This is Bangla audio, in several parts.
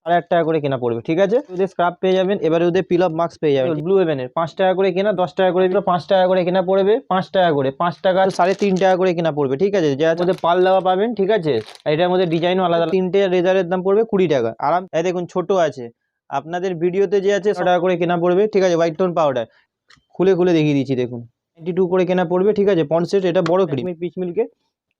8 টাকা করে কেনা পড়বে। ঠিক আছে, ওদের স্ক্রাব পেয়ে যাবেন, এবারে ওদের পিল অফ মাস্ক পেয়ে যাবেন ব্লু হেভেনের 5 টাকা করে কেনা, 10 টাকা করে 5 টাকা করে কেনা পড়বে, 5 টাকা করে 5 টাকা 3.5 টাকা করে কেনা পড়বে। ঠিক আছে, যার মধ্যে পাল দেওয়া পাবেন। ঠিক আছে, এটার মধ্যে ডিজাইনও আলাদা, 3টে রেজারের দাম পড়বে 20 টাকা। আরাম এই দেখুন ছোট আছে, আপনাদের ভিডিওতে যে আছে 100 টাকা করে কেনা পড়বে। ঠিক আছে, হোয়াইট টোন পাউডার খুলে খুলে দেখিয়ে দিচ্ছি দেখুন, 92 করে কেনা পড়বে। ঠিক আছে, পন্সেট এটা বড় ক্রিম পিচ মিল্কে।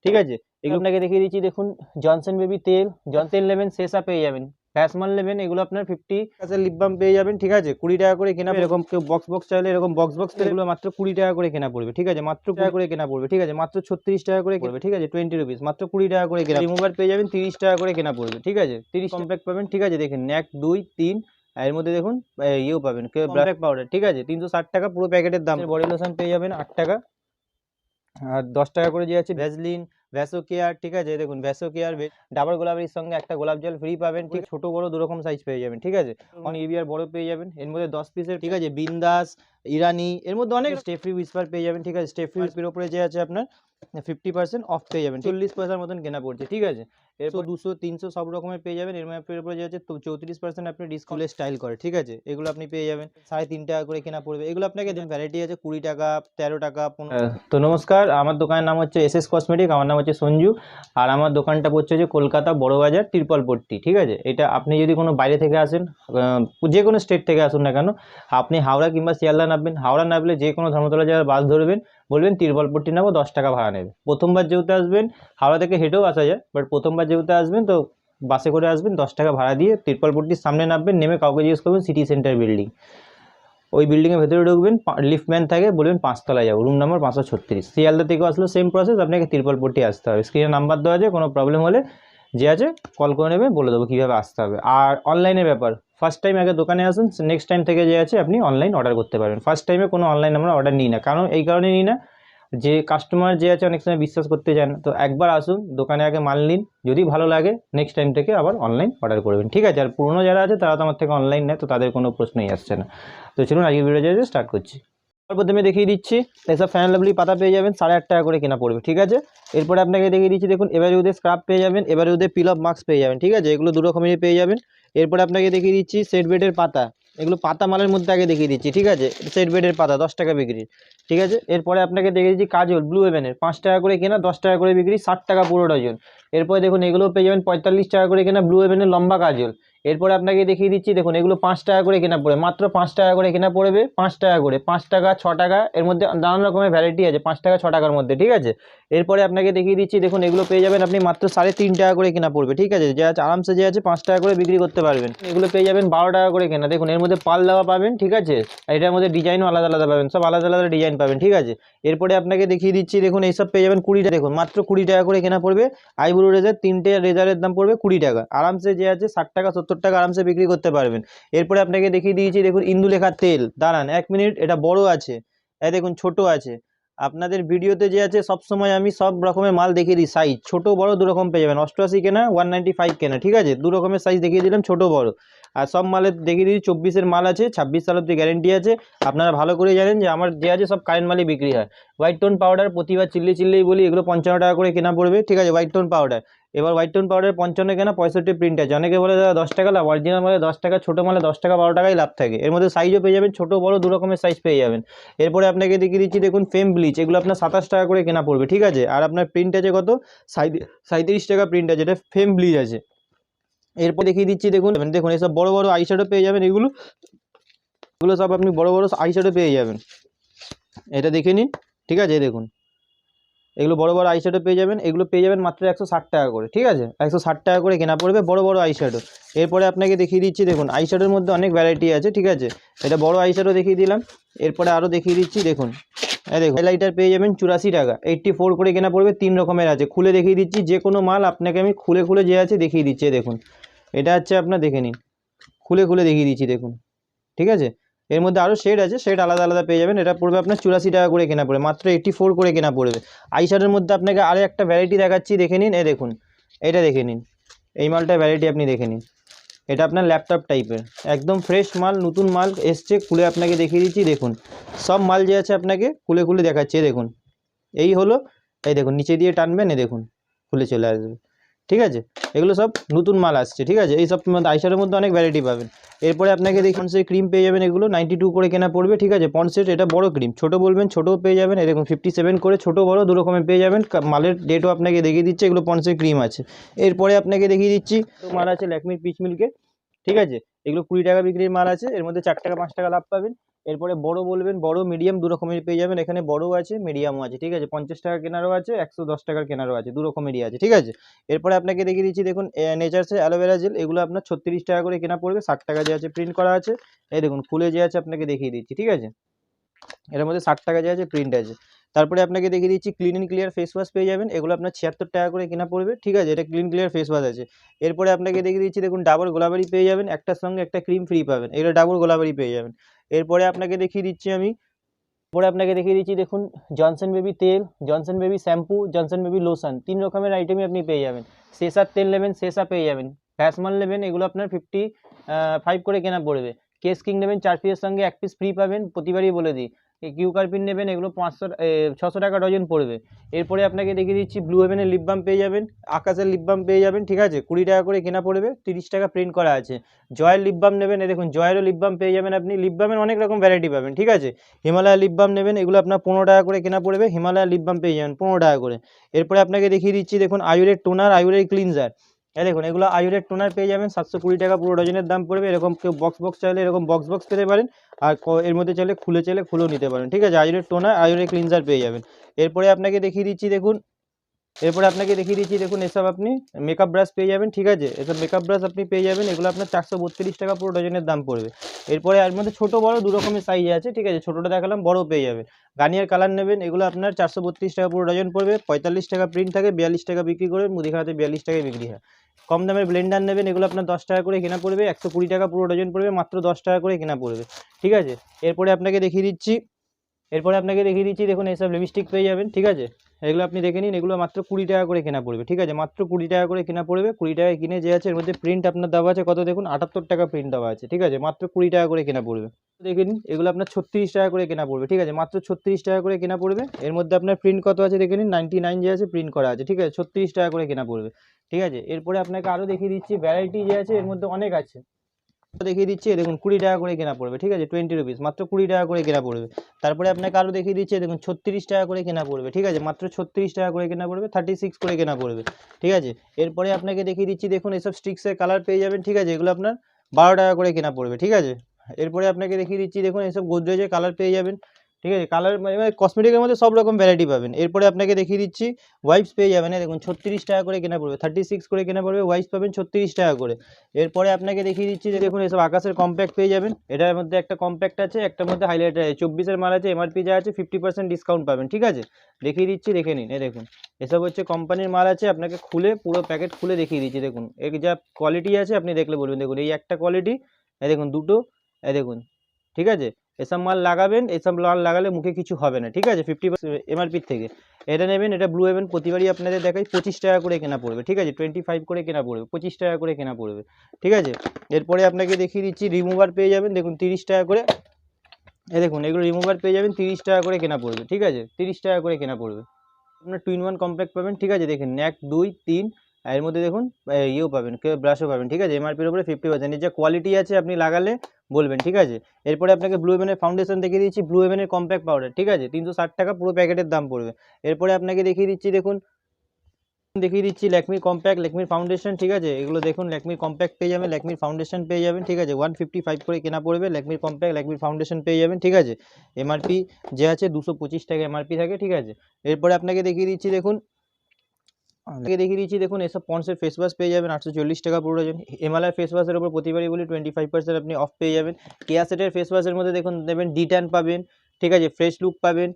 ঠিক আছে, এগুলো আপনাকে দেখিয়ে দিচ্ছি দেখুন, জনসন বেবি তেল, তেল নেবেন শেষা পেয়ে যাবেন, ফ্যাশমান নেবেন, এগুলো আপনার 50 কাছে লিপ বাম পেয়ে যাবেন। ঠিক আছে, 20 টাকা করে কেনা, এরকম কেউ বক্স চাইলে এরকম বক্স তেল এগুলো মাত্র 20 টাকা করে কেনা পড়বে। ঠিক আছে, মাত্র 20 টাকা করে কেনা পড়বে। ঠিক আছে, মাত্র 36 টাকা করে পড়বে। ঠিক আছে, 20 রুপিস, মাত্র 20 টাকা করে কেনা। রিমুভার পেয়ে যাবেন 30 টাকা করে কেনা পড়বে। ঠিক আছে, 30 কম্প্যাক্ট পাবেন। ঠিক আছে, দেখেন 1 2 3, এর মধ্যে দেখুন ইয়েও পাবেন ব্ল্যাক পাউডার। ঠিক আছে, 360 টাকা পুরো প্যাকেটের দাম। বডি লোশন পেয়ে যাবেন 8 টাকা, আর 10 টাকা করে যে আছে ভ্যাসলিন, ভ্যাসো কেয়ার। ঠিক আছে, দেখুন ভ্যাসো কেয়ার ডাবর গোলাপের সঙ্গে একটা গোলাপ জল ফ্রি পাবেন। ঠিক ছোট বড় দুরকম সাইজ পেয়ে যাবেন। ঠিক আছে, ইভিআর বড় পেয়ে যাবেন, এর মধ্যে 10 পিসের। ঠিক আছে, বিন্দাস, ইরানি, এর মধ্যে অনেক স্টে ফ্রি উইসপার পেয়ে যাবেন। ঠিক আছে, স্টে ফ্রি উইসপার উপরে যে আছে আপনার 50% অফ পেয়ে যাবেন, 40 পয়সার মতন কেনা পড়ছে। ঠিক আছে, এরপর 200 300 সব রকমের পেয়ে যাবেন। এর উপরে যে আছে 34% আপনি ডিসকাউন্ট স্টাইল করে। ঠিক আছে, এগুলো আপনি পেয়ে যাবেন 3.5 টাকা করে কেনা পড়বে। এগুলো আপনাকে ভ্যারাইটি আছে 20 টাকা, 13 টাকা, 15। তো নমস্কার, আমার দোকানের নাম হচ্ছে এসএস কসমেটিক, আমার নাম হচ্ছে সঞ্জু, আর আমার দোকানটা পড়ছে যে কলকাতা বড়বাজার তিরপলপট্টি। ঠিক আছে, এটা আপনি যদি কোনো বাইরে থেকে আসেন, যে কোনো স্টেট থেকে আসুন না কেন, আপনি হাওড়া কিংবা শিয়ালদা নামবেন, হাওড়া নামলে যে কোনো ধর্মতলা জায়গায় বাস ধরবেন, বলবেন তিরপলপট্টি নেবো, 10 টাকা ভাড়া নেবে। প্রথমবার যেহেতু আসবেন, হাওড়া থেকে হেঁটেও আসা যায়, বাট প্রথমবার যেহেতু আসবেন তো বাসে করে আসবেন, 10 টাকা ভাড়া দিয়ে তিরপলপট্টির সামনে নামবেন, নেমে কাউকে জিজ্ঞেস করবেন সিটি সেন্টার বিল্ডিং, ওই বিল্ডিংয়ের ভেতরে ঢুকবেন, লিফটম্যান থাকে, বলবেন 5 তলায় যাবো, রুম নাম্বার 536। শিয়ালদা থেকে আসলে সেম প্রসেস, আপনাকে তিরপলপট্টি আসতে হবে। স্ক্রিনে নাম্বার দেওয়া আছে, কোনো প্রবলেম হলে যে আছে কল করে নেবে, বলে দেবো কীভাবে আসতে হবে। আর অনলাইনের ব্যাপার, ফার্স্ট টাইম আগে দোকানে আসুন, নেক্সট টাইম থেকে যে আছে আপনি অনলাইন অর্ডার করতে পারবেন। ফার্স্ট টাইমে কোনো অনলাইন আমরা অর্ডার নিই না, কারণ এই কারণে নিই না, যে কাস্টমার যে আছে অনেক সময় বিশ্বাস করতে চান না। তো একবার আসুন দোকানে, আগে মাল নিন, যদি ভালো লাগে নেক্সট টাইম থেকে আবার অনলাইন অর্ডার করবেন। ঠিক আছে, আর পুরনো যারা আছে তারা তো আমার থেকে অনলাইন নেয়, তো তাদের কোনো প্রশ্নই আসছে না। তো চলুন আজকে ভিডিও যে স্টার্ট করছি। প্রথমে দেখিয়ে দিচ্ছি, এসব ফ্যান লাভলি পাতা পেয়ে যাবেন 8.5 টাকা করে কেনা পড়বে। ঠিক আছে, এরপরে আপনাকে দেখিয়ে দিচ্ছি দেখুন, এবারে ওদের স্ক্রাব পেয়ে যাবেন, এবারে ওদের পিল অফ মাস্ক পেয়ে যাবেন। ঠিক আছে, এগুলো দু রকমেরই পেয়ে যাবেন। এরপরে আপনাকে দেখিয়ে দিচ্ছি সেট বেডের পাতা, এগুলো পাতা মালের মধ্যে আগে দেখিয়ে দিচ্ছি। ঠিক আছে, সেট বেডের পাতা 10 টাকা বিক্রি। ঠিক আছে, এরপরে আপনাকে দেখিয়ে দিচ্ছি কাজল ব্লু হেভেনের 5 টাকা করে কেনা, 10 টাকা করে বিক্রি, 60 টাকা পুরো ডজন। এরপরে দেখুন এগুলো পেয়ে যাবেন 45 টাকা করে কেনা ব্লু হেভেনের লম্বা কাজল। এরপরে আপনাকে দেখিয়ে দিচ্ছি দেখুন, এগুলো 5 টাকা করে কেনা পড়বে, মাত্র 5 টাকা করে কেনা পড়বে, 5 টাকা করে, 5 টাকা 6 টাকা, এর মধ্যে নানান রকমের ভ্যারাইটি আছে 5 টাকা 6 টাকার মধ্যে। ঠিক আছে, এরপরে আপনাকে দেখিয়ে দিচ্ছি দেখুন, এগুলো পেয়ে যাবেন আপনি মাত্র 3.5 টাকা করে কেনা পড়বে। ঠিক আছে, যে আছে আরামসে যে আছে 5 টাকা করে বিক্রি করতে পারবেন। এগুলো পেয়ে যাবেন 12 টাকা করে কেনা, দেখুন এর মধ্যে পাল দেওয়া পাবেন। ঠিক আছে, এটার মধ্যে ডিজাইনও আলাদা আলাদা পাবেন, সব আলাদা আলাদা ডিজাইন পাবেন। ঠিক আছে, এরপরে আপনাকে দেখিয়ে দিচ্ছি দেখুন, এইসব পেয়ে যাবেন 20 টাকা, দেখুন মাত্র 20 টাকা করে কেনা পড়বে। আইব্রো রেজার 3টে রেজারের দাম পড়বে 20 টাকা, আরামসে যে আছে 60 টাকা 70 টাকা আরামসে বিক্রি করতে পারবেন। এরপরে আপনাকে দেখিয়ে দিয়েছি দেখুন, ইন্দুলেখার তেল, দাঁড়ান 1 মিনিট, এটা বড় আছে, এই দেখুন ছোট আছে। আপনাদের ভিডিওতে যে আছে সবসময় আমি সব রকমের মাল দেখিয়ে দিই, সাইজ ছোট বড় দু রকম পেয়ে যাবেন, 88 কেনা 195 কেনা। ঠিক আছে, দু রকমের সাইজ দেখিয়ে দিলাম, ছোট বড়। আর সব মালের দেখিয়ে দিই 24-এর মাল আছে, 26 সাল অব্দি গ্যারেন্টি আছে। আপনারা ভালো করে জানেন যে আমার যে আছে সব কারেন্ট মালই বিক্রি হয়। হোয়াইট টোন পাউডার প্রতিবার চিল্লেই বলি, এগুলো 55 টাকা করে কেনা পড়বে। ঠিক আছে, হোয়াইট টোন পাউডার, এবার হোয়াইট টোন পাউডার 55 কেনা, 65 প্রিন্ট আছে। অনেকে বলে দাদা 10 টাকা লাভ, অরিজিনাল মালে 10 টাকা, ছোটো মালে 10 টাকা 12 টাকাই লাভ থাকে। এর মধ্যে সাইজও পেয়ে যাবেন, ছোটো বড় দু রকমের সাইজ পেয়ে যাবেন। এরপরে আপনাকে দেখিয়ে দিচ্ছি দেখুন, ফেম ব্লিচ, এগুলো আপনার 27 টাকা করে কেনা পড়বে। ঠিক আছে, আর আপনার প্রিন্ট আছে কত, 37 টাকা প্রিন্ট আছে, এটা ফেম ব্লিচ আছে। এরপর দেখিয়ে দিচ্ছি দেখুন, দেখুন এসব বড় বড় আইশ্যাডো পেয়ে যাবেন, এগুলো সব আপনি বড় বড় আইশ্যাডো পেয়ে যাবেন, এটা দেখে নিন। ঠিক আছে, দেখুন এগুলো বড় বড় আইশ্যাডো পেয়ে যাবেন, এগুলো পেয়ে যাবেন মাত্র 160 টাকা করে। ঠিক আছে, 160 টাকা করে কেনা পড়বে বড় বড় আইশ্যাডো। এরপরে আপনাকে দেখিয়ে দিচ্ছি দেখুন, আইশ্যাডোর মধ্যে অনেক ভ্যারাইটি আছে। ঠিক আছে, এটা বড় আইশ্যাডো দেখিয়ে দিলাম। এরপরে আরও দেখিয়ে দিচ্ছি দেখুন, দেখুন হাইলাইটার পেয়ে যাবেন 84 টাকা, 84 করে কেনা পড়বে, 3 রকমের আছে। খুলে দেখিয়ে দিচ্ছি, যে কোনো মাল আপনাকে আমি খুলে যে আছে দেখিয়ে দিচ্ছি। দেখুন এটা হচ্ছে আপনার, দেখে নিন, খুলে দেখিয়ে দিচ্ছি দেখুন। ঠিক আছে, এর মধ্যে আরও শেড আছে, শেড আলাদা আলাদা পেয়ে যাবেন। এটা পড়বে আপনার 84 টাকা করে কেনা পড়বে, মাত্র 84 করে কেনা পড়বে। আইশ্যাডোর মধ্যে আপনাকে আরও একটা ভ্যারাইটি দেখাচ্ছি, দেখে নিন। দেখুন এটা দেখে নিন, এই মালটার ভ্যারাইটি আপনি দেখে নিন। এটা আপনার ল্যাপটপ টাইপের, একদম ফ্রেশ মাল, নতুন মাল এসছে। খুলে আপনাকে দেখিয়ে দিচ্ছি দেখুন, সব মাল যে আছে আপনাকে খুলে দেখাচ্ছি। দেখুন এই হলো, এই দেখুন নিচে দিয়ে টানবেন, দেখুন খুলে চলে আসবে। ঠিক আছে, এগুলো সব নতুন মাল আসছে। ঠিক আছে, এই সব আইশ্যাডোর মধ্যে অনেক ভ্যারাইটি পাবেন। এরপরে আপনাকে দেখি পন্ডসের ক্রিম পেয়ে যাবেন, এগুলো 92 করে কেনা পড়বে। ঠিক আছে, পন্ডসের এটা বড় ক্রিম, ছোটো বলবেন ছোটোও পেয়ে যাবেন। এই দেখুন 57 করে ছোটো বড় দু রকমের পেয়ে যাবেন। মালের ডেটও আপনাকে দেখিয়ে দিচ্ছে, এগুলো পন্ডসের ক্রিম আছে। এরপরে আপনাকে দেখিয়ে দিচ্ছি মাল আছে ল্যাকমির পিচ মিল্কে। ঠিক আছে, এগুলো 20 টাকা বিক্রির মাল আছে, এর মধ্যে 4 টাকা 5 টাকা লাভ পাবেন। এরপরে বড় বলবেন, বড় মিডিয়াম দু রকমের পেয়ে যাবেন, এখানে বড়ও আছে মিডিয়ামও আছে। ঠিক আছে, 50 টাকা কেনারও আছে, 110 টাকার কেনারও আছে, দু রকমেরই আছে। ঠিক আছে, এরপরে আপনাকে দেখিয়ে দিচ্ছি দেখুন নেচার্সের অ্যালোভেরা জেল, এগুলো আপনার 36 টাকা করে কেনা পড়বে, 60 টাকা যে আছে প্রিন্ট করা আছে। এই দেখুন খুলে যে আছে আপনাকে দেখিয়ে দিচ্ছি। ঠিক আছে, এর মধ্যে 60 টাকা যে আছে প্রিন্ট আছে। তারপরে আপনাকে দেখিয়ে দিচ্ছি clean and clear face wash পেয়ে যাবেন, এগুলো আপনার 76 টাকা করে কেনা পড়বে। ঠিক আছে, এটা ক্লিন ক্লিয়ার ফেস ওয়াশ আছে। এরপরে আপনাকে দেখিয়ে দিচ্ছি দেখুন ডাবর গোলাবারি পেয়ে যাবেন, একটার সঙ্গে একটা ক্রিম ফ্রি পাবেন, এটা ডাবর গোলাবারি পেয়ে যাবেন। এরপরে আপনাকে দেখিয়ে দিচ্ছি দেখুন জনসন বেবি তেল, Johnson baby shampoo, Johnson baby lotion, 3 রকমের আইটেমই আপনি পেয়ে যাবেন। শেষার তেল নেবেন, শেষা পেয়ে যাবেন। ভ্যাসমাল নেবেন, এগুলো আপনার 55 করে কেনা পড়বে। কেস কিং নেবেন, 4 পিসের সঙ্গে 1 পিস ফ্রি পাবেন, প্রতিবারই বলে দিই। কিউ কার্পিন নেবেন, এগুলো 600 টাকা ডজন পড়বে। এরপরে আপনাকে দেখিয়ে দিচ্ছি ব্লু হেভেনের লিপ বাম পেয়ে যাবেন, আকাশের লিপ বাম পেয়ে যাবেন। ঠিক আছে, 20 টাকা করে কেনা পড়বে, 30 টাকা প্রিন্ট করা আছে। জয়ের লিপ বাম নেবেন, দেখুন জয়েরও লিপ বাম পেয়ে যাবেন আপনি, লিপ বামের অনেক রকম ভ্যারাইটি পাবেন। ঠিক আছে, হিমালয় লিপ বাম নেবেন, এগুলো আপনার 15 টাকা করে কেনা পড়বে, হিমালয় লিপ বাম পেয়ে যাবেন 15 টাকা করে। এরপরে আপনাকে দেখিয়ে দিচ্ছি দেখুন আয়ুরের টোনার, আয়ুরের ক্লিনজার, দেখুন এগুলো আয়ুরের টোনার পেয়ে যাবেন, 720 টাকা পুরো ডজনের দাম পড়বে। এরকম কেউ বক্স চাইলে এরকম বক্স পেতে পারেন, আর এর মধ্যে চাইলে খুলেও নিতে পারেন। ঠিক আছে, আয়ুরের টোনার, আয়ুরের ক্লিনজার পেয়ে যাবেন। এরপরে আপনাকে দেখিয়ে দিচ্ছি দেখুন এসব আপনি মেকআপ ব্রাশ পেয়ে যাবেন। ঠিক আছে, এসব মেকআপ ব্রাশ আপনি পেয়ে যাবেন, এগুলো আপনার 432 টাকা পুরো ডজনের দাম পড়বে। এরপরে এর মধ্যে ছোটো বড় দু রকমের সাইজ আছে। ঠিক আছে, ছোটোটা দেখালাম, বড়ও পেয়ে যাবেন। গার্নিয়ার কালার নেবেন, এগুলো আপনার 432 টাকা পুরো ডজন পড়বে, 45 টাকা প্রিন্ট থাকে, 42 টাকা বিক্রি করে, মুদিখানাতে 42 টাকায় বিক্রি হয়। কম দামের ব্লেন্ডার নেবেন, এগুলো আপনার 10 টাকা করে কেনা পড়বে, 120 টাকা পুরো ডজন পড়বে, মাত্র 10 টাকা করে কেনা পড়বে। ঠিক আছে, এরপরে আপনাকে দেখিয়ে দিচ্ছি দেখুন এইসব লিপস্টিক পেয়ে যাবেন। ঠিক আছে, এগুলো আপনি দেখে নিন, এগুলো মাত্র 20 টাকা করে কেনা পড়বে। ঠিক আছে, মাত্র 20 টাকা করে কেনা পড়বে, 20 টাকায় কিনে যে আছে এর মধ্যে প্রিন্ট আপনার দেওয়া আছে কত দেখুন 78 টাকা প্রিন্ট দেওয়া আছে। ঠিক আছে, মাত্র 20 টাকা করে কেনা পড়বে। দেখে নিন, এগুলো আপনার 36 টাকা করে কেনা পড়বে। ঠিক আছে, মাত্র 36 টাকা করে কেনা পড়বে, এর মধ্যে আপনার প্রিন্ট কত আছে দেখে নিন, 99 যে আছে প্রিন্ট করা আছে। ঠিক আছে, 36 টাকা করে কেনা পড়বে। ঠিক আছে, এরপরে আপনাকে আরও দেখিয়ে দিচ্ছি ভ্যারাইটি যে আছে এর মধ্যে অনেক আছে, দেখিয়ে দিচ্ছি দেখুন 20 টাকা করে কেনা পড়বে। ঠিক আছে, 20 রুপিস, মাত্র 20 টাকা করে কেনা পড়বে। তারপরে আপনাকে আরও দেখিয়ে দিচ্ছি দেখুন 36 টাকা করে কেনা পড়বে। ঠিক আছে, মাত্র 36 টাকা করে কেনা পড়বে, 36 করে কেনা পড়বে। ঠিক আছে, এরপরে আপনাকে দেখিয়ে দিচ্ছি দেখুন এসব স্টিক্সের কালার পেয়ে যাবেন। ঠিক আছে, এগুলো আপনার 12 টাকা করে কেনা পড়বে। ঠিক আছে, এরপরে আপনাকে দেখিয়ে দিচ্ছি দেখুন এসব গোদরেজের কালার পেয়ে যাবেন। ঠিক আছে, কালার মানে কসমেটিকের মধ্যে সব রকম ভ্যারাইটি পাবেন। এরপরে আপনাকে দেখিয়ে দিচ্ছি ওয়াইপস পেয়ে যাবেন, দেখুন 36 টাকা করে কেনা পড়বে, 36 করে কেনা পড়বে, ওয়াইপস পাবেন 36 টাকা করে। এরপরে আপনাকে দেখিয়ে দিচ্ছি যে দেখুন এসব আকাশের কম্প্যাক্ট পেয়ে যাবেন, এটার মধ্যে একটা কম্প্যাক্ট আছে, একটার মধ্যে হাইলাইটার আছে, 24-এর মাল আছে, এমআরপি যা আছে 50% ডিসকাউন্ট পাবেন। ঠিক আছে, দেখিয়ে দিচ্ছি দেখে নিন, দেখুন এসব হচ্ছে কোম্পানির মাল আছে, আপনাকে খুলে পুরো প্যাকেট খুলে দেখিয়ে দিচ্ছি। দেখুন এর যা কোয়ালিটি আছে আপনি দেখলে বলবেন, দেখুন এই একটা কোয়ালিটি, দেখুন দুটো, দেখুন। ঠিক আছে, এসব মাল লাগাবেন, এসব মাল লাগালে মুখে কিছু হবে না। ঠিক আছে, 50% এমআরপি থেকে এটা নেবেন, এটা ব্লু হেভেন প্রতিবারই আপনাদের দেখাই 25 টাকা করে কেনা পড়বে। ঠিক আছে, 25 করে কেনা পড়বে, 25 টাকা করে কেনা পড়বে। ঠিক আছে, এরপরে আপনাকে দেখিয়ে দিচ্ছি রিমুভার পেয়ে যাবেন, দেখুন 30 টাকা করে, দেখুন এগুলো রিমুভার পেয়ে যাবেন 30 টাকা করে কেনা পড়বে। ঠিক আছে, 30 টাকা করে কেনা পড়বে। আপনার 2-in-1 কম্প্যাক্ট পাবেন। ঠিক আছে, দেখেন 1 2 3, এর মধ্যে দেখুন ইয়েও পাবেন, ব্রাশও পাবেন। ঠিক আছে, এমআরপির উপরে 50%, এর যা কোয়ালিটি আছে আপনি লাগালে বলবেন। ঠিক আছে, এরপরে আপনাকে ব্লু হেভেনের ফাউন্ডেশন দেখিয়ে দিচ্ছি, ব্লু হেভেনের কম্প্যাক্ট পাউডার। ঠিক আছে, 360 টাকা পুরো প্যাকেটের দাম পড়বে। এরপরে আপনাকে দেখিয়ে দিচ্ছি দেখুন ল্যাকমির কম্প্যাক্ট, ল্যাকমির ফাউন্ডেশন। ঠিক আছে, এগুলো দেখুন ল্যাকমির কম্প্যাক্ট পেয়ে যাবেন, ল্যাকমির ফাউন্ডেশন পেয়ে যাবেন। ঠিক আছে, 155 করে কেনা পড়বে, ল্যাকমির কম্প্যাক্ট, ল্যাকমির ফাউন্ডেশন পেয়ে যাবেন। ঠিক আছে, এমআরপি যে আছে 225 টাকা এমআরপি থাকে। ঠিক আছে, এরপরে আপনাকে দেখিয়ে দিচ্ছি দেখুন এসব পন্ডসের ফেস ওয়াশ পেয়ে যাবেন 840 টাকা পুরো ডজন। হিমালয় ফেস ওয়াশের উপর প্রতিবারই বলি 25% আপনি অফ পেয়ে যাবেন। কেয়া সেটের ফেস ওয়াশের মধ্যে দেখুন দেবেন ডি10 পাবেন। ঠিক আছে, ফ্রেশ লুক পাবেন,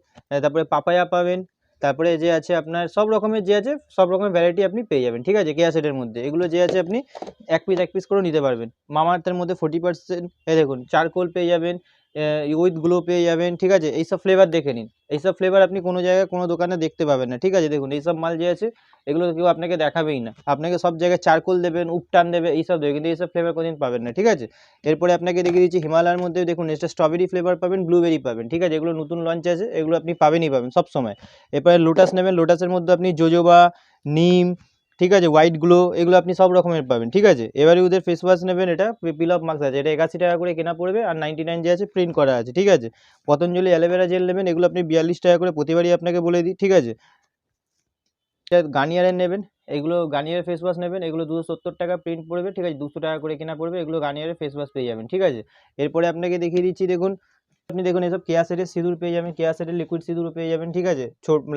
তারপরে পাপায়া পাবেন, তারপরে যে আছে আপনার সব রকমের যে আছে সব রকমের ভ্যারাইটি আপনি পেয়ে যাবেন। ঠিক আছে, কেয়া সেটের মধ্যে এগুলো যে আছে আপনি এক পিস করেও নিতে পারবেন। মামাআর্থের মধ্যে 40%, দেখুন চারকোল পেয়ে যাবেন, উইথ গ্লো পেয়ে যাবেন। ঠিক আছে, এইসব ফ্লেভার দেখে নিন, এইসব ফ্লেভার আপনি কোনো জায়গায় কোনো দোকানে দেখতে পাবেন না। ঠিক আছে, দেখুন এইসব মাল যে আছে এগুলো কেউ আপনাকে দেখাবেই না, আপনাকে সব জায়গায় চারকোল দেবেন, উপটান দেবে, এইসব দেবে, কিন্তু এইসব ফ্লেভার কোনোদিন পাবেন না। ঠিক আছে, এরপরে আপনাকে দেখিয়ে দিচ্ছি হিমালয়ের মধ্যে দেখুন এটা স্ট্রবেরি ফ্লেভার পাবেন, ব্লুবেরি পাবেন। ঠিক আছে, এগুলো নতুন লঞ্চ আছে, এগুলো আপনি পাবেন সব সময়। এরপরে লোটাস নেবেন, লোটাসের মধ্যে আপনি জোজোবা, নিম, ঠিক আছে, হোয়াইট গ্লো, এগুলো আপনি সব রকমের পাবেন। ঠিক আছে, এবারে ওদের ফেস ওয়াশ নেবেন, এটা পিলপ মাস্ক আছে, এটা 81 টাকা করে কেনা পড়বে, আর 99 যে আছে প্রিন্ট করা আছে। ঠিক আছে, পতঞ্জলি অ্যালোভেরা জেল নেবেন, এগুলো আপনি 42 টাকা করে, প্রতিবারই আপনাকে বলে দিই। ঠিক আছে, গার্নিয়ারের নেবেন, এগুলো গার্নিয়ার ফেস ওয়াশ নেবেন, এগুলো 270 টাকা প্রিন্ট পড়বে। ঠিক আছে, 200 টাকা করে কেনা পড়বে, এগুলো গার্নিয়ারের ফেস ওয়াশ পেয়ে যাবেন। ঠিক আছে, এরপরে আপনাকে দেখিয়ে দিচ্ছি, দেখুন আপনি দেখুন এসব কেয়া সেটের সিঁদুর পেয়ে যাবেন, কেয়া সেটের লিকুইড সিঁদুরও পেয়ে যাবেন। ঠিক আছে,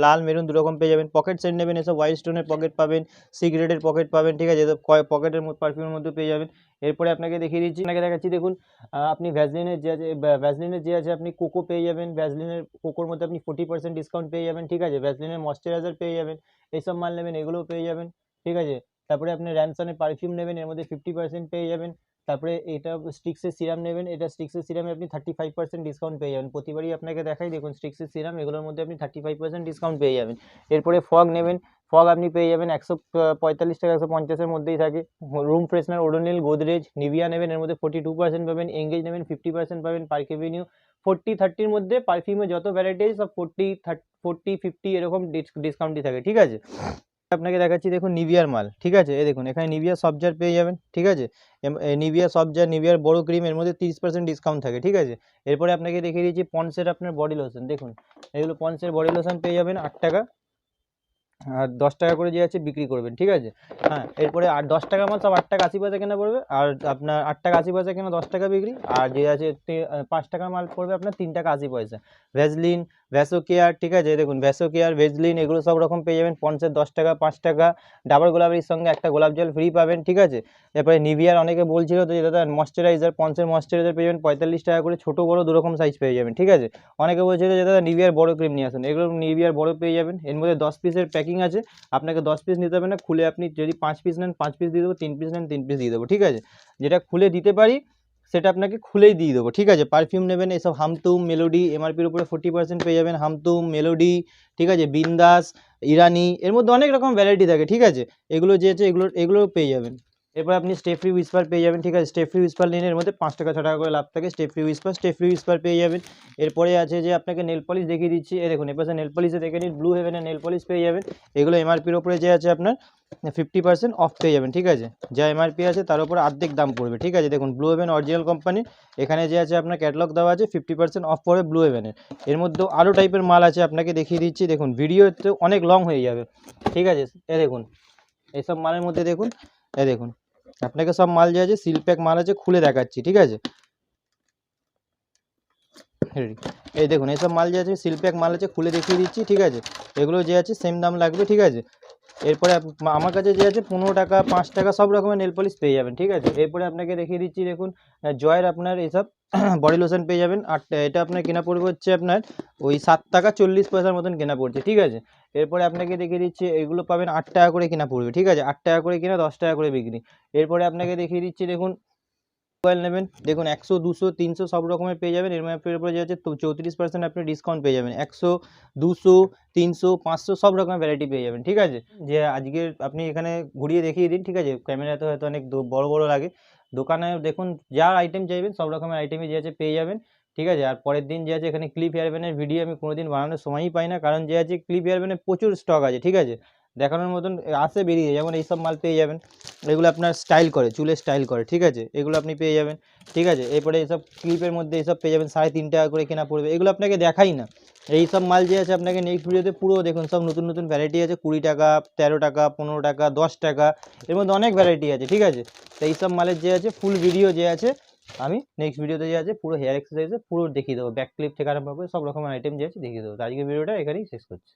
লাল মেরুন দুরকম পেয়ে যাবেন। পকেট সেট নেবেন, এসব হোয়াইট স্টোনের পকেট পাবেন, সিগারেটের পকেট পাবেন। ঠিক আছে, এসব পকেটের পারফিউমের মধ্যে পেয়ে যাবেন। এরপরে আপনাকে দেখিয়ে দিচ্ছি, আপনাকে দেখাচ্ছি, দেখুন আপনি ভ্যাসলিনের যে আছে, ভ্যাসলিনের যে আছে আপনি কোকো পেয়ে যাবেন, ভ্যাসলিনের কোকোর মধ্যে আপনি 40% ডিসকাউন্ট পেয়ে যাবেন। ঠিক আছে, ভ্যাসলিনের ময়শ্চারাইজার পেয়ে যাবেন, এইসব মাল নেবেন এগুলোও পেয়ে যাবেন। ঠিক আছে, তারপরে আপনি র্যানসনের পারফিউম নেবেন, এর মধ্যে 50% পেয়ে যাবেন। তারপরে এটা স্টিক্সের সিরাম নেবেন, এটা স্টিক্সের সিরামে আপনি 35% ডিসকাউন্ট পেয়ে যাবেন। প্রতিবারই আপনাকে দেখাই, দেখুন স্টিক্সের সিরাম, এগুলোর মধ্যে আপনি 35% ডিসকাউন্ট পেয়ে যাবেন। এরপরে ফগ নেবেন, ফগ আপনি পেয়ে যাবেন 145 টাকা, 150-এর মধ্যেই থাকে। Room freshener Odonil, Godrej, Nivea নেবেন, এর মধ্যে 42% পাবেন। এঙ্গেজ নেবেন, 50% পাবেন। পার্ক এভিনিউ 40-30-র মধ্যে পারফিউমে যত ভ্যারাইটি আছে সব 40-50 এরকম ডিসকাউন্টই থাকে। ঠিক আছে, আপনাকে দেখাচ্ছি, দেখুন নিভিয়ার মাল। ঠিক আছে, এই দেখুন এখানে নিভিয়া সফট পেয়ে যাবেন। ঠিক আছে, নিভিয়া সফট নিভিয়ার বড় ক্রিম, এর মধ্যে 30% ডিসকাউন্ট থাকে। ঠিক আছে, এরপরে আপনাকে দেখিয়ে দিচ্ছি পন্সের আপনার বডি লোশন, দেখুন এগুলো পন্সের বডি লোশন পেয়ে যাবেন 8 টাকা, আর 10 টাকা করে যে আছে বিক্রি করবেন। ঠিক আছে, হ্যাঁ, এরপরে আর 10 টাকা মাল সব 8 টাকা 80 পয়সা কেনা পড়বে, আর আপনার 8 টাকা 80 পয়সা কেনা 10 টাকা বিক্রি, আর যে আছে 5 টাকা মাল পড়বে আপনার 3 টাকা 80 পয়সা। ভ্যাসলিন, ভ্যাসোকেয়ার, ঠিক আছে, দেখুন ভ্যাসোকেয়ার, ভেজলিন, এগুলো সব রকম পেয়ে যাবেন। পন্সের 10 টাকা, 5 টাকা, ডাবর গোলাপের সঙ্গে একটা গোলাপ জল ফ্রি পাবেন। ঠিক আছে, এরপরে নিভিয়ার অনেকে বলছিল তো যে দাদা ময়শ্চারাইজার, পন্সের ময়শ্চারাইজার পেয়ে যাবেন 45 টাকা করে, ছোটো বড়ো দুরকম সাইজ পেয়ে যাবেন। ঠিক আছে, অনেকে বলছিল যে দাদা নিভিয়ার বড় ক্রিম নিয়ে আসুন, এগুলো নিভিয়ার বড় পেয়ে যাবেন। এর মধ্যে 10 পিসের প্যাকিং আছে, আপনাকে 10 পিস নিতে হবে না, খুলে আপনি যদি 5 পিস নেন 5 পিস দিয়ে দেবো, 3 পিস নেন 3 পিস দিয়ে দেবো। ঠিক আছে, যেটা খুলে দিতে পারি সেটা আপনাকে খুলেই দিয়ে দেবো। ঠিক আছে, পারফিউম নেবেন, এসব হামতুম, মেলোডি, এমআরপির উপরে 40% পেয়ে যাবেন। হামতুম, মেলোডি, ঠিক আছে, বিন্দাস, ইরানি, এর মধ্যে অনেক রকম ভ্যারাইটি থাকে। ঠিক আছে, এগুলো যে আছে এগুলো পেয়ে যাবেন। এরপর আপনি স্টে ফ্রি উইসপার পেয়ে যাবেন। ঠিক আছে, স্টে ফ্রি উইসপার নিন, এর মধ্যে 5 টাকা 6 টাকা করে লাভ থাকে। স্টে ফ্রি উইসপার পেয়ে যাবেন। এরপরে আছে যে আপনাকে নেল পলিশ দেখিয়ে দিচ্ছি, এই দেখুন এপাশে নেল পলিশে দেখে নিন, ব্লু হেভেনের নেল পলিশ পেয়ে যাবেন। এগুলো এমআরপির ওপরে যে আছে আপনার 50% অফ পেয়ে যাবেন। ঠিক আছে, যা এমআরপি আছে তার উপরে অর্ধেক দাম পড়বে। ঠিক আছে, দেখুন ব্লু হেভেন অরিজিনাল কোম্পানি, এখানে যে আছে আপনার ক্যাটালগ দেওয়া আছে, 50% অফ পড়বে ব্লু হেভেনের। এর মধ্যেও আরও টাইপের মাল আছে, আপনাকে দেখিয়ে দিচ্ছি, দেখুন ভিডিওতে অনেক লং হয়ে যাবে। ঠিক আছে, এ দেখুন এইসব মালের মধ্যে দেখুন, এ দেখুন আপনাকে সব মাল যে আছে সিল প্যাক মাল আছে, খুলে দেখাচ্ছি। ঠিক আছে, এই দেখুন এইসব মাল যে আছে সিল প্যাক মাল আছে, খুলে দেখিয়ে দিচ্ছি। ঠিক আছে, এগুলো যে আছে সেম দাম লাগবে। ঠিক আছে, এরপরে আমার কাছে যে আছে 15 টাকা, 5 টাকা সব রকমের নেল পলিশ পেয়ে যাবেন। ঠিক আছে, এরপরে আপনাকে দেখিয়ে দিচ্ছি, দেখুন জয়ের আপনার এইসব বডি লোশন পেয়ে যাবেন। আর এটা আপনার কেনা পড়বে হচ্ছে আপনার ওই 7 টাকা 40 পয়সার মতন কেনা পড়ছে। ঠিক আছে, এরপরে আপনাকে দেখিয়ে দিচ্ছি, এগুলো পাবেন 8 টাকা করে কেনা পড়বে। ঠিক আছে, 8 টাকা করে কেনা, 10 টাকা করে বিক্রি। এরপরে আপনাকে দেখিয়ে দিচ্ছি, দেখুন মোবাইল নেবেন, দেখুন 100, 200, 300 সব রকমের পেয়ে যাবেন। এর উপরে যে আছে 34% আপনি ডিসকাউন্ট পেয়ে যাবেন। 100, 200, 300, 500 সব রকমের ভ্যারাইটি পেয়ে যাবেন। ঠিক আছে, যে আজকে আপনি এখানে ঘুরিয়ে দেখিয়ে দিন। ঠিক আছে, ক্যামেরাতে হয়তো অনেক বড় বড় লাগে, দোকানে দেখুন যার আইটেম চাইবেন সব রকমের আইটেমই যে আছে পেয়ে যাবেন। ঠিক আছে, আর পরের দিন যে আছে এখানে ক্লিপ হেয়ারব্যান্ডের ভিডিও আমি কোনোদিন বানানোর সময়ই পাই না, কারণ যে আছে ক্লিপ হেয়ারব্যান্ডের প্রচুর স্টক আছে। ঠিক আছে, দেখানোর মতন আসে বেরিয়ে, যেমন এইসব মাল পেয়ে যাবেন, এগুলো আপনার স্টাইল করে, চুলে স্টাইল করে। ঠিক আছে, এগুলো আপনি পেয়ে যাবেন। ঠিক আছে, এরপরে এইসব ক্লিপের মধ্যে এইসব পেয়ে যাবেন, 3.5 টাকা করে কেনা পড়বে। এগুলো আপনাকে দেখাই না, এইসব মাল যে আছে আপনাকে নেক্সট ভিডিওতে পুরো দেখুন, সব নতুন নতুন ভ্যারাইটি আছে, 20 টাকা, 13 টাকা, 15 টাকা, 10 টাকা, এর মধ্যে অনেক ভ্যারাইটি আছে। ঠিক আছে, তো এইসব মালের যে আছে ফুল ভিডিও যে আছে আমি নেক্সট ভিডিওতে যে আছে পুরো হেয়ার এক্সারসাইজে পুরো দেখিয়ে দেবো, ব্যাক ক্লিপ থেকে আরম্ভ করে সব রকমের আইটেম যে আছে দেখিয়ে দেবো। তো আজকে ভিডিওটা এখানেই শেষ করছি।